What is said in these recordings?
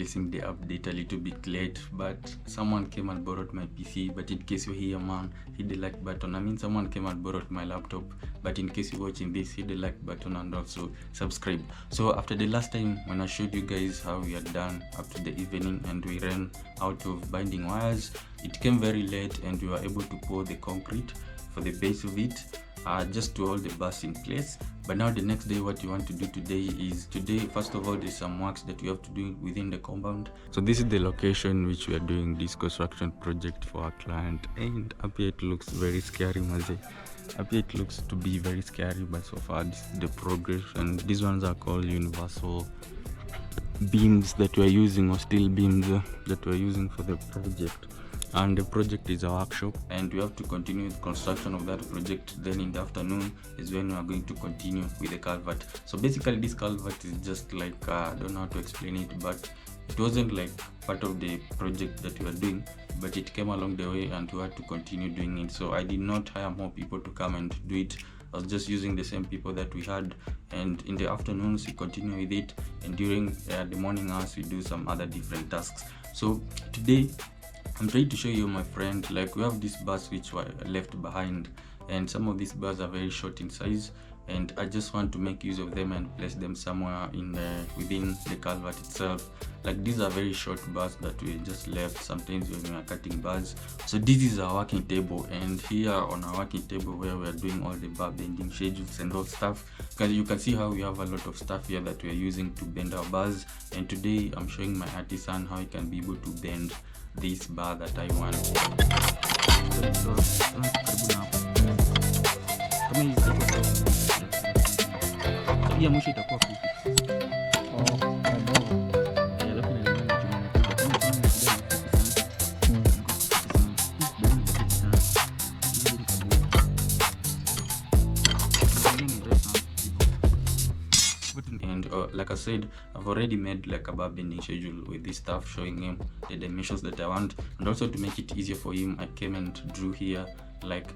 releasing the update a little bit late, but someone came and borrowed my PC. But in case you're here, man, hit the like button. I mean, someone came and borrowed my laptop, but in case you're watching this, hit the like button and also subscribe. So after the last time when I showed you guys how we had done up to the evening and we ran out of binding wires, it came very late and we were able to pour the concrete for the base of it, just to hold the bus in place. But now the next day, what you want to do today is, first of all, there's some works that we have to do within the compound. So this is the location which we are doing this construction project for our client, and up here it looks very scary, Maze. Up here it looks to be very scary, but so far this is the progress. And these ones are called universal beams that we're using, or steel beams that we're using for the project. And the project is a workshop, and we have to continue the construction of that project. Then in the afternoon is when we are going to continue with the culvert. So basically this culvert is just like, I don't know how to explain it, but it wasn't like part of the project that we were doing, but it came along the way and we had to continue doing it. So I did not hire more people to come and do it. I was just using the same people that we had, and in the afternoons we continue with it, and during the morning hours we do some other different tasks. So today I'm trying to show you, my friend, like we have these bars which were left behind, and some of these bars are very short in size, and I just want to make use of them and place them somewhere in within the culvert itself. Like these are very short bars that we just left sometimes when we are cutting bars. So this is our working table, and here on our working table where we are doing all the bar bending schedules and all stuff, because you can see how we have a lot of stuff here that we are using to bend our bars. And today I'm showing my artisan how he can be able to bend this bar that I want. And like I said, I've already made like a bar bending schedule with this stuff, showing him the dimensions that I want. And also to make it easier for him, I came and drew here. Like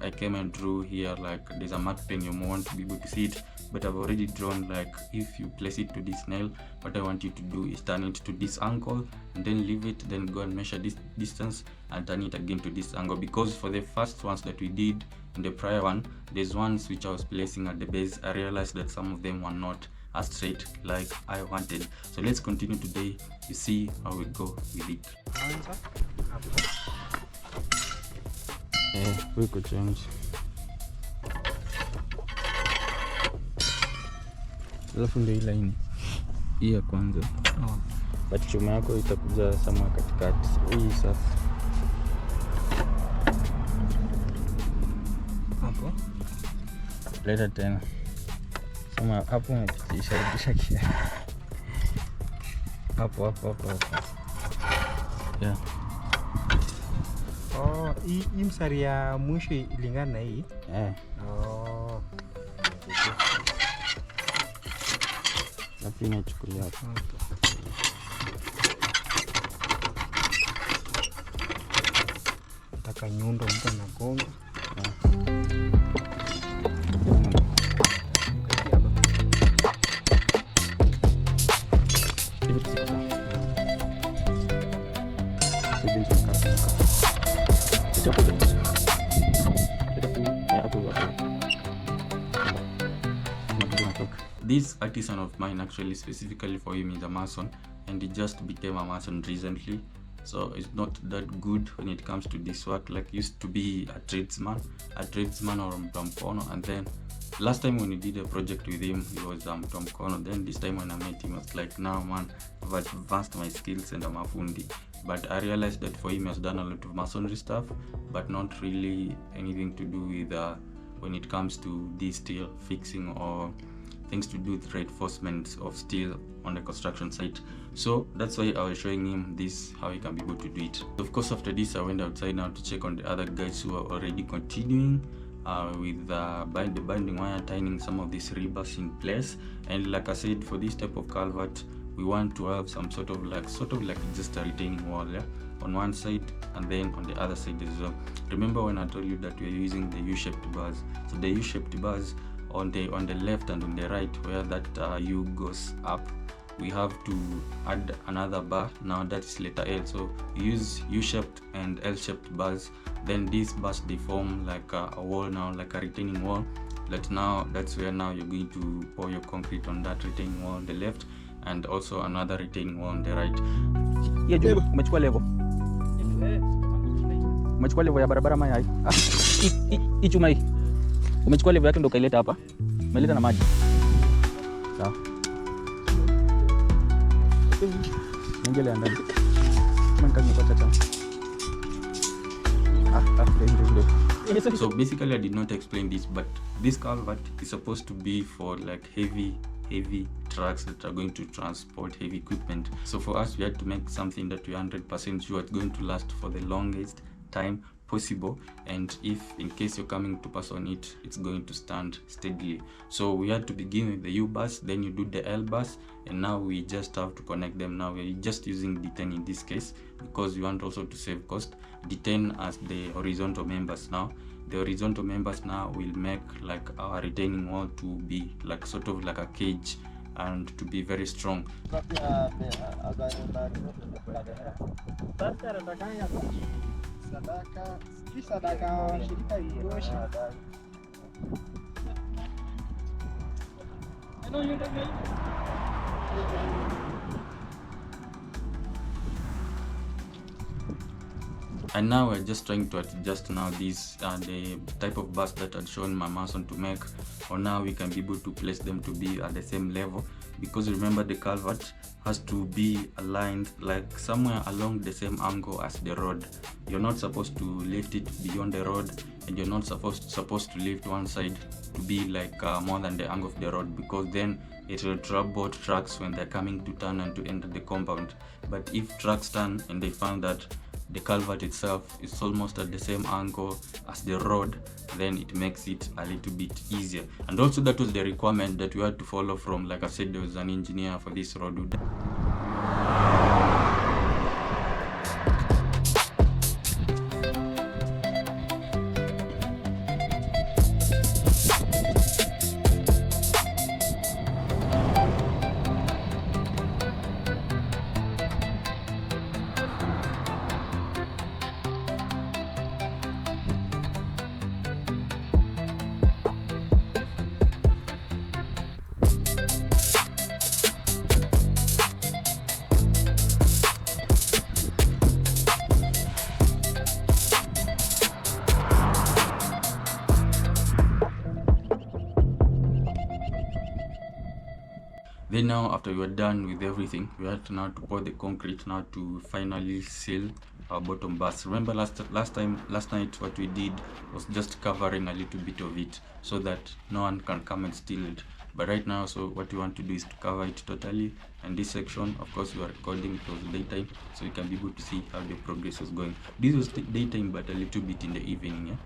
there's a mark pen, you want to be able to see it, but I've already drawn, like if you place it to this nail, what I want you to do is turn it to this angle and then leave it, then go and measure this distance and turn it again to this angle. Because for the first ones that we did in the prior one, there's ones which I was placing at the base, I realized that some of them were not as straight like I wanted. So let's continue today to see how we go with it. We could change. Alafu ndio ile line hii ya kwanza. But chuma yako itakuja somewhere katikati. Hii sasa. Hapo. Leta tena. Sama hapo unatisha kia. Hapo. Yeah. Hii msari ya mwisho ilingana na hii. Lapi inachukulia hapo. Taka nyundo mtu anagonga. This artisan of mine, actually specifically for him, is a mason, and he just became a mason recently, so it's not that good when it comes to this work. Like, used to be a tradesman or mtomkono, and then last time when we did a project with him, he was mtomkono. Then this time when I met him, I was like, now man, I've advanced my skills and I'm a fundi. But I realized that for him, he has done a lot of masonry stuff, but not really anything to do with when it comes to this steel fixing or things to do with reinforcements of steel on the construction site. So that's why I was showing him this, how he can be able to do it. Of course, after this I went outside now to check on the other guys who are already continuing with the binding wire, tying some of these rebars in place. And like I said, for this type of culvert, we want to have some sort of like just a retaining wall, yeah, on one side and then on the other side as well. Remember when I told you that we are using the U-shaped bars? So the U-shaped bars on the left and on the right, where that U goes up, we have to add another bar. Now that is letter L, so use U-shaped and L-shaped bars. Then these bars, they form like a wall now, like a retaining wall. That's where now you're going to pour your concrete on that retaining wall on the left, and also another retaining wall on the right. Umechukua level. Umechukua level ya barabara maya hii. Hii chuma hii. Umechukua level yake ndio kaileta hapa. Umeleta na maji. Sawa. Ngele ndani. Kama nimepata tena. So basically I did not explain this, but this culvert is supposed to be for like heavy trucks that are going to transport heavy equipment. So for us, we had to make something that we are 100% sure it's going to last for the longest time possible, and if in case you're coming to pass on it, it's going to stand steadily. So we had to begin with the U bus, then you do the L bus, and now we just have to connect them. Now we're just using D10 in this case because we want also to save cost. D10 as the horizontal members. Now the horizontal members now will make like our retaining wall to be like sort of like a cage and to be very strong. And now we're just trying to adjust now these the type of bars that I'd shown my mason to make, or now we can be able to place them to be at the same level, because remember the culvert has to be aligned like somewhere along the same angle as the road. You're not supposed to lift it beyond the road, and you're not supposed to lift one side to be like more than the angle of the road, because then it will trouble trucks when they're coming to turn and to enter the compound. But if trucks turn and they find that the culvert itself is almost at the same angle as the road, then it makes it a little bit easier. And also that was the requirement that we had to follow from, like I said, there was an engineer for this road. Then now after we were done with everything, we had to now to pour the concrete now to finally seal our bottom bars. Remember last night what we did was just covering a little bit of it so that no one can come and steal it. But right now, so what we want to do is to cover it totally. And this section, of course, we are recording, it was daytime, so you can be able to see how the progress was going. This was daytime, but a little bit in the evening, yeah.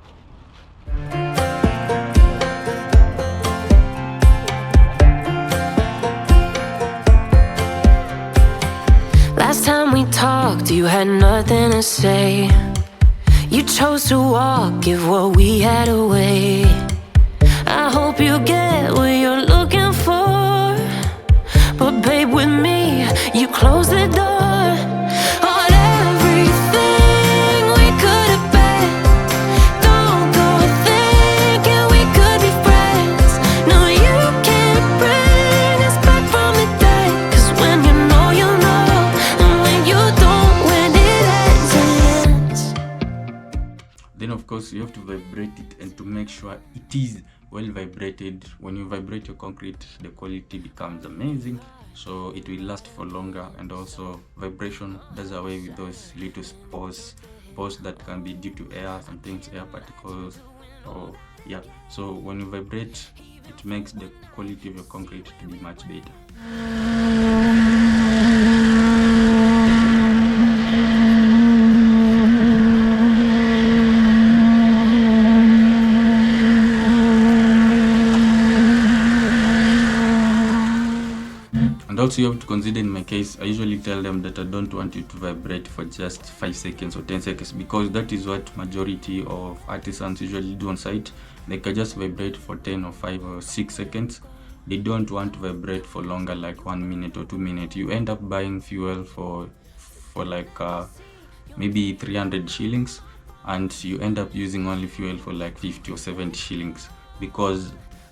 Last time we talked, you had nothing to say. You chose to walk, give what we had away. I hope you get what you're looking for, but babe, with me, you close the door on everything we could have been. Don't go thinking we could be friends. No, you can't bring us back from the dead, 'cause when you know, you know, and when you don't, when it ends, it ends. Then of course you have to vibrate it and to make sure it is well vibrated. When you vibrate your concrete, the quality becomes amazing, so it will last for longer. And also vibration does away with those little pores that can be due to air, some things, air particles, or yeah. So when you vibrate, it makes the quality of your concrete to be much better. And also you have to consider, in my case, I usually tell them that I don't want you to vibrate for just 5 seconds or 10 seconds, because that is what majority of artisans usually do on site. They can just vibrate for 10 or 5 or 6 seconds, they don't want to vibrate for longer, like 1 minute or 2 minutes. You end up buying fuel for like maybe 300 shillings, and you end up using only fuel for like 50 or 70 shillings because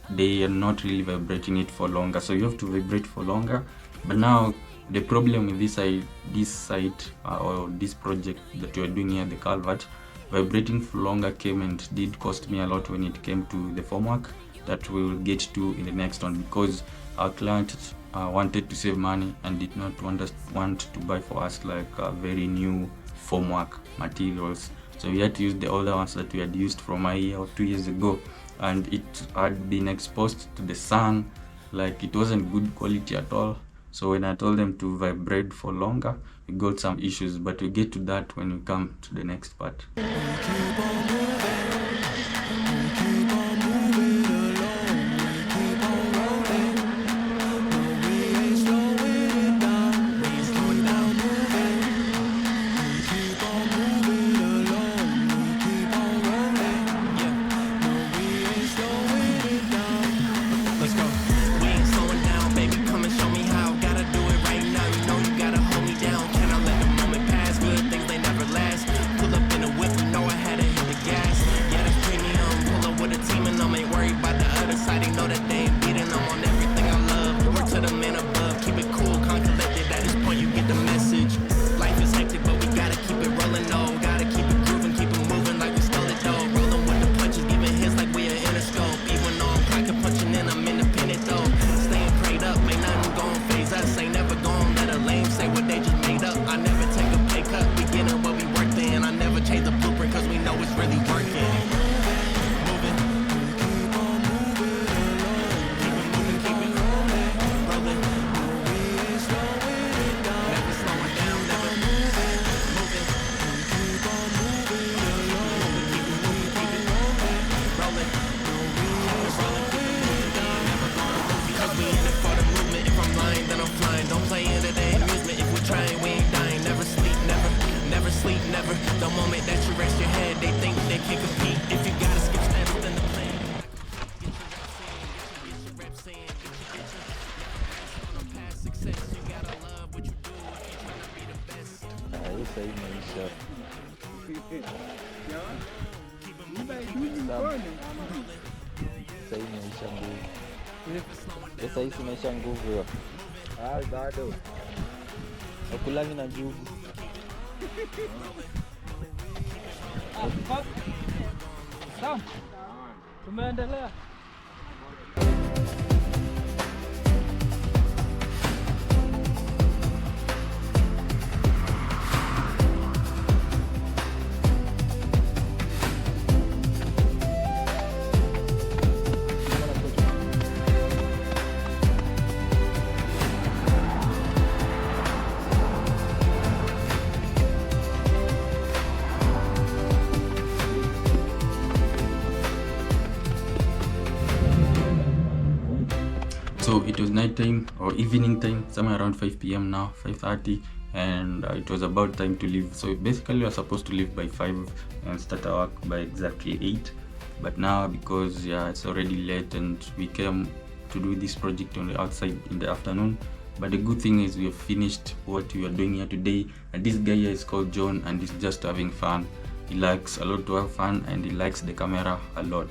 they are not really vibrating it for longer. So you have to vibrate for longer. But now the problem with this site or this project that we are doing here, the Culvert, vibrating for longer came and did cost me a lot when it came to the formwork that we will get to in the next one, because our client wanted to save money and did not want to buy for us like very new formwork materials. So we had to use the older ones that we had used from a year or 2 years ago, and it had been exposed to the sun, like it wasn't good quality at all. So when I told them to vibrate for longer, we got some issues, but we'll get to that when we come to the next part. The moment that you rest your head, they think they can compete. If you gotta skip steps, then the plan. Get your reps in, get your on past success. You gotta love what you do if you tryna be the best. Isso aí maisha. Isso aí maisha nguvu. Pesa hii maisha nguvu yo. Bado. Wakulani na njugu. Sawa. Tumeendelea. So it was night time or evening time, somewhere around 5 p.m. now, 5:30, and it was about time to leave. So basically we were supposed to leave by 5 and start our work by exactly 8. But now, because it's already late and we came to do this project on the outside in the afternoon. But the good thing is we have finished what we are doing here today, and this guy here is called John and he's just having fun. He likes a lot to have fun and he likes the camera a lot.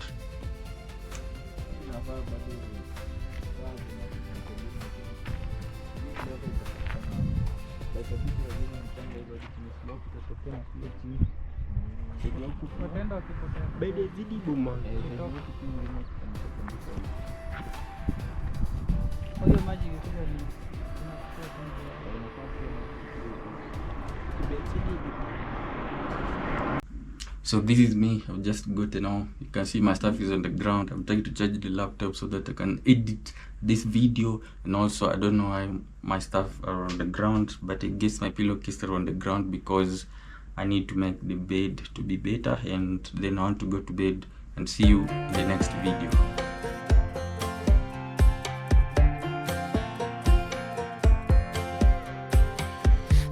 So this is me. I've just gotten home. You can see my stuff is on the ground. I'm trying to charge the laptop so that I can edit this video, and also I don't know why my stuff are on the ground, but I guess my pillowcase are on the ground because I need to make the bed to be better, and then I want to go to bed. And see you in the next video.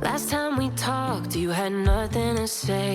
Last time we talked, you had nothing to say.